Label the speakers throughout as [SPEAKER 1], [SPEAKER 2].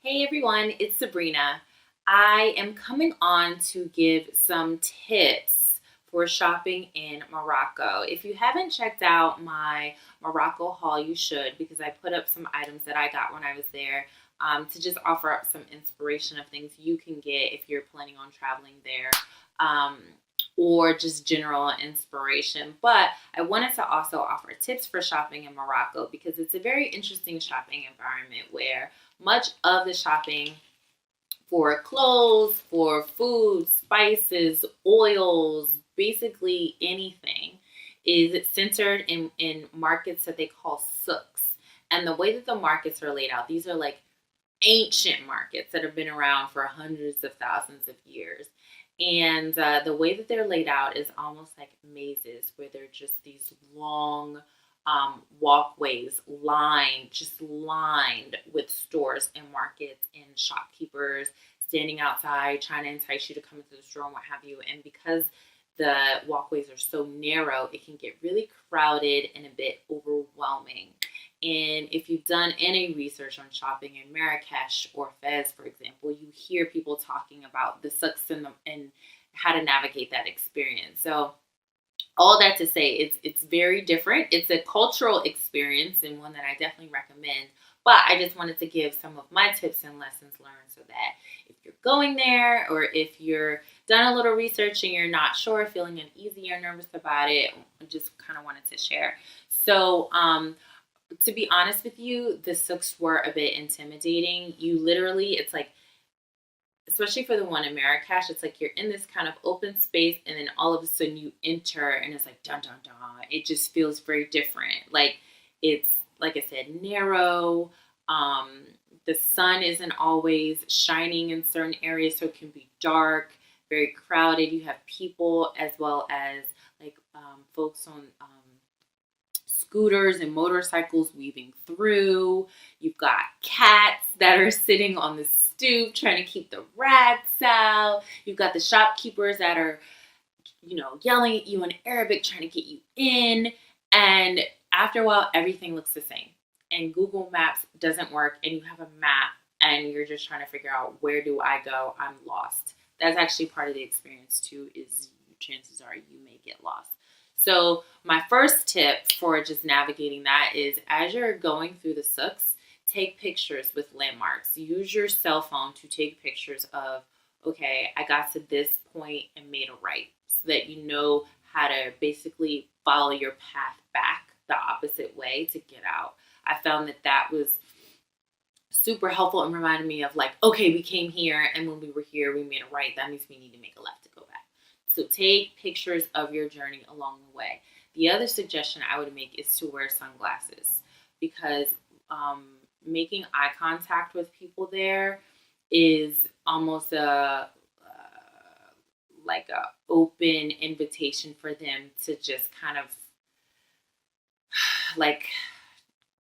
[SPEAKER 1] Hey everyone, it's Sabrina. I am coming on to give some tips for shopping in Morocco. If you haven't checked out my Morocco haul, you should, because I put up some items that I got when I was there to just offer up some inspiration of things you can get if you're planning on traveling there. Um, or just general inspiration. But I wanted to also offer tips for shopping in Morocco because it's a very interesting shopping environment where much of the shopping for clothes, for food, spices, oils, basically anything is centered in markets that they call souks. And the way that the markets are laid out, these are like ancient markets that have been around for hundreds of thousands of years. And the way that they're laid out is almost like mazes, where they're just these long walkways lined with stores and markets and shopkeepers standing outside trying to entice you to come into the store and what have you. And because the walkways are so narrow, it can get really crowded and a bit overwhelming. And if you've done any research on shopping in Marrakech or Fes, for example, you hear people talking about the sucks and how to navigate that experience. So all that to say, it's very different. It's a cultural experience and one that I definitely recommend. But I just wanted to give some of my tips and lessons learned so that if you're going there or if you're done a little research and you're not sure, feeling uneasy or nervous about it, I just kind of wanted to share. So, to be honest with you, the souks were a bit intimidating. You literally, it's like, especially for the one in Marrakesh, it's like you're in this kind of open space, and then all of a sudden you enter, and it's like dun dun dun. It just feels very different. Like it's like I said, narrow. Um, the sun isn't always shining in certain areas, so it can be dark, very crowded. You have people as well as like folks on scooters and motorcycles weaving through. You've got cats that are sitting on the stoop trying to keep the rats out. You've got the shopkeepers that are, yelling at you in Arabic trying to get you in. And after a while, everything looks the same. And Google Maps doesn't work, and you have a map and you're just trying to figure out, where do I go? I'm lost. That's actually part of the experience too, is chances are you may get lost. So my first tip for just navigating that is, as you're going through the souks, take pictures with landmarks. Use your cell phone to take pictures of, okay, I got to this point and made a right, so that you know how to basically follow your path back the opposite way to get out. I found that was super helpful and reminded me of, like, okay, we came here, and when we were here, we made a right. That means we need to make a left to go back. So take pictures of your journey along the way. The other suggestion I would make is to wear sunglasses, because making eye contact with people there is almost like a open invitation for them to just kind of like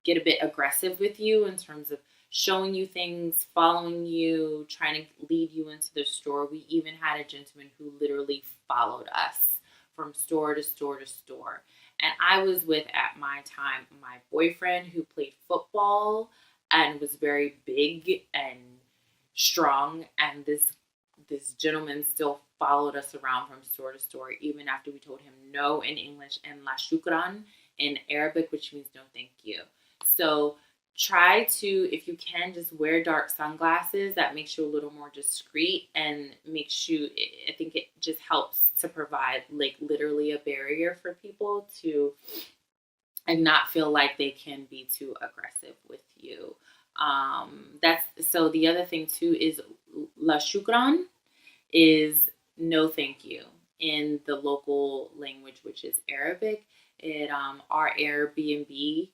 [SPEAKER 1] get a bit aggressive with you in terms of showing you things, following you, trying to lead you into the store. We even had a gentleman who literally followed us from store to store to store. And I was with, at my time, my boyfriend who played football and was very big and strong. And this gentleman still followed us around from store to store, even after we told him no in English and la shukran in Arabic, which means no thank you. So try to, if you can, just wear dark sunglasses. That makes you a little more discreet and makes you, I think it just helps to provide like literally a barrier for people to and not feel like they can be too aggressive with you. That's so the other thing too is la shukran is no thank you in the local language, which is Arabic. Our Airbnb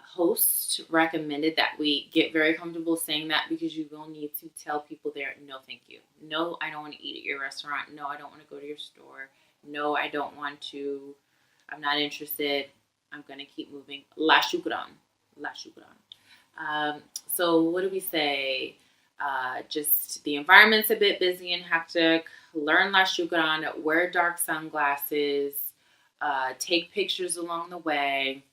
[SPEAKER 1] host recommended that we get very comfortable saying that, because you will need to tell people there, no thank you. No, I don't want to eat at your restaurant. No, I don't want to go to your store. No, I don't want to. I'm not interested. I'm going to keep moving. La shukran. La shukran. So what do we say? Just the environment's a bit busy and hectic. Learn la shukran. Wear dark sunglasses. Take pictures along the way.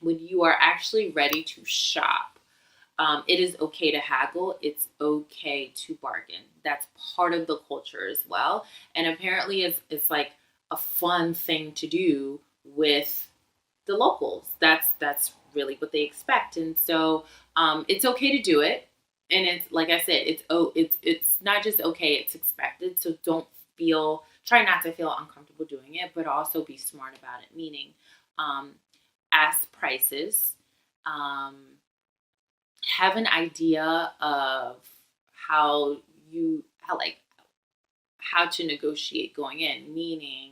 [SPEAKER 1] When you are actually ready to shop, It is okay to haggle. It's okay to bargain. That's part of the culture as well. And apparently it's like a fun thing to do with the locals. That's really what they expect. And so it's okay to do it. And it's like I said, it's not just okay, it's expected. So don't try not to feel uncomfortable doing it, but also be smart about it. Meaning, um, ask prices. Um, have an idea of how you how like how to negotiate going in, meaning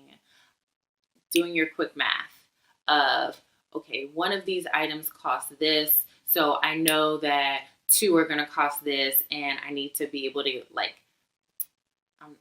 [SPEAKER 1] doing your quick math of, okay, one of these items costs this, so I know that two are going to cost this, and I need to be able to um,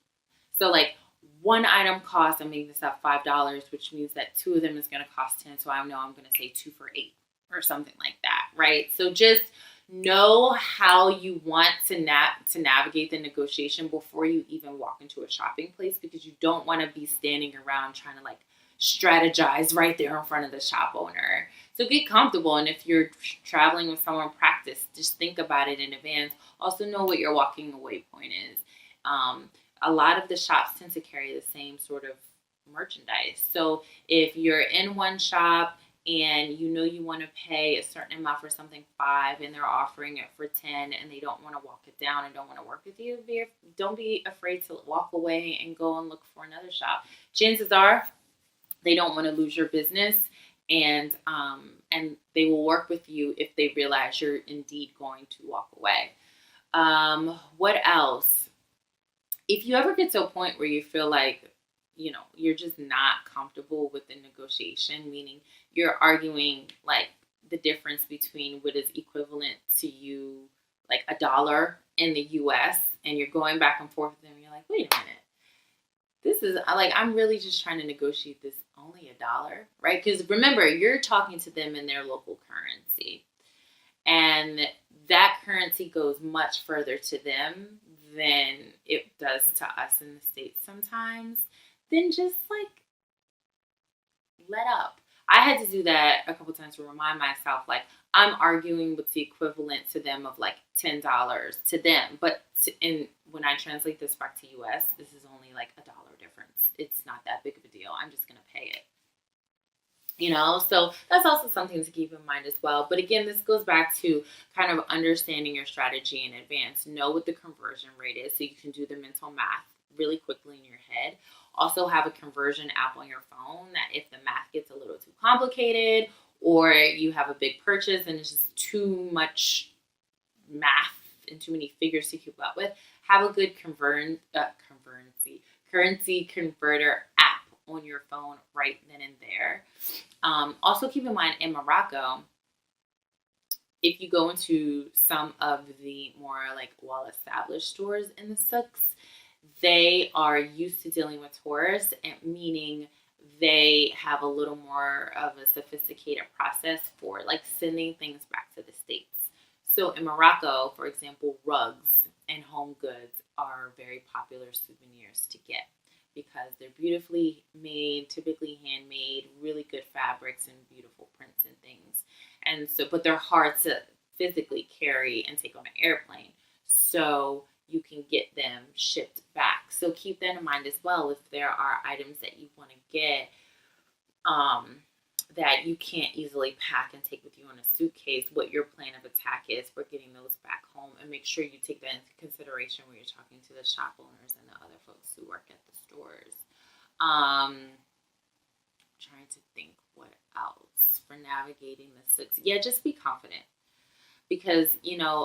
[SPEAKER 1] so like one item costs, I'm making this up, $5, which means that two of them is going to cost 10. So I know I'm going to say two for $8 or something like that, right? So just know how you want to navigate the negotiation before you even walk into a shopping place, because you don't want to be standing around trying to like strategize right there in front of the shop owner. So get comfortable, and if you're traveling with someone, practice. Just think about it in advance. Also know what your walking away point is. A lot of the shops tend to carry the same sort of merchandise. So if you're in one shop and you know you want to pay a certain amount for something 5 and they're offering it for 10 and they don't want to walk it down and don't want to work with you, don't be afraid to walk away and go and look for another shop. Chances are they don't want to lose your business, and they will work with you if they realize you're indeed going to walk away. What else? If you ever get to a point where you feel like, you're just not comfortable with the negotiation, meaning you're arguing like the difference between what is equivalent to you, like $1 in the US, and you're going back and forth with them, and you're like, wait a minute. This is like, I'm really just trying to negotiate this only $1, right? Because remember, you're talking to them in their local currency. And that currency goes much further to them than it does to us in the States sometimes. Then just like let up. I had to do that a couple times to remind myself, like, I'm arguing with the equivalent to them of like $10 to them. But when I translate this back to US, this is only like $1 difference. It's not that big of a deal. I'm just going to pay it. So that's also something to keep in mind as well. But again, this goes back to kind of understanding your strategy in advance. Know what the conversion rate is so you can do the mental math really quickly in your head. Also have a conversion app on your phone that if the math gets a little too complicated or you have a big purchase and it's just too much math and too many figures to keep up with, have a good currency converter app on your phone right then and there. Also keep in mind, in Morocco, if you go into some of the more like well-established stores in the souks, they are used to dealing with tourists, and meaning they have a little more of a sophisticated process for like sending things back to the States. So in Morocco, for example, rugs and home goods are very popular souvenirs to get because they're beautifully made, typically handmade, really good fabrics and beautiful prints and things. And so, but they're hard to physically carry and take on an airplane. So you can get them shipped back. So keep that in mind as well. If there are items that you want to get that you can't easily pack and take with you in a suitcase, what your plan of attack is for getting those back home, and make sure you take that into consideration when you're talking to the shop owners and the other folks who work at the stores. Trying to think what else for navigating the souks. Yeah, just be confident. Because,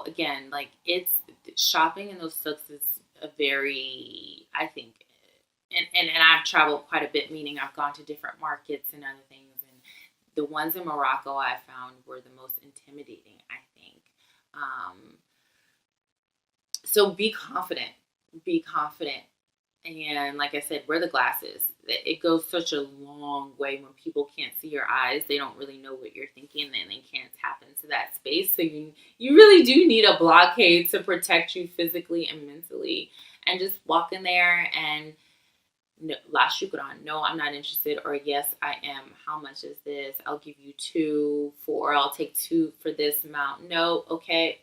[SPEAKER 1] again, like it's shopping in those souks is a very, I think, and I've traveled quite a bit, meaning I've gone to different markets and other things. And the ones in Morocco I found were the most intimidating, I think. So be confident. Be confident. And like I said, wear the glasses. It goes such a long way when people can't see your eyes. They don't really know what you're thinking, and they can't tap into that space. So you really do need a blockade to protect you physically and mentally. And just walk in there and no, la shukran, no, I'm not interested, or yes, I am. How much is this? I'll give you two for, I'll take two for this amount. No, okay,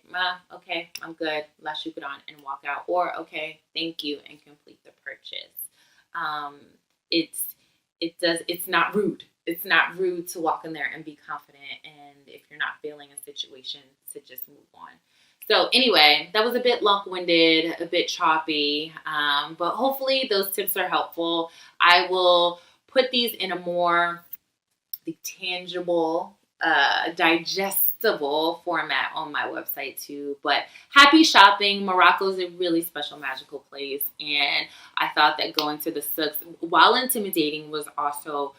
[SPEAKER 1] okay, I'm good. La shukran, and walk out. Or okay, thank you, and complete the purchase. Um, it's it's not rude. It's not rude to walk in there and be confident. And if you're not feeling a situation, to just move on. So anyway, that was a bit long-winded, a bit choppy, but hopefully those tips are helpful. I will put these in a more tangible, digestible format on my website too. But happy shopping. Morocco is a really special, magical place. And I thought that going to the souks, while intimidating, was also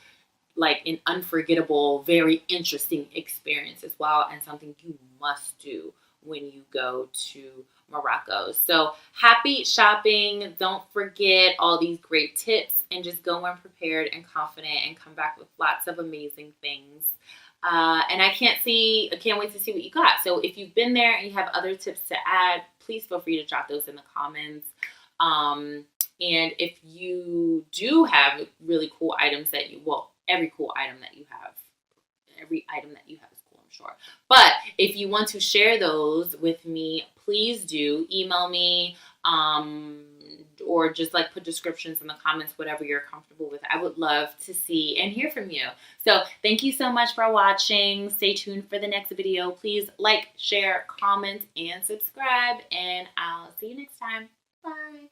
[SPEAKER 1] like an unforgettable, very interesting experience as well, and something you must do when you go to Morocco. So happy shopping. Don't forget all these great tips, and just go in prepared and confident and come back with lots of amazing things. And I can't wait to see what you got. So if you've been there and you have other tips to add, please feel free to drop those in the comments. And if you do have really cool items that every item that you have is cool, I'm sure. But if you want to share those with me, please do email me, or just like put descriptions in the comments, whatever you're comfortable with. I would love to see and hear from you. So thank you so much for watching. Stay tuned for the next video. Please like, share, comment, and subscribe, and I'll see you next time. Bye.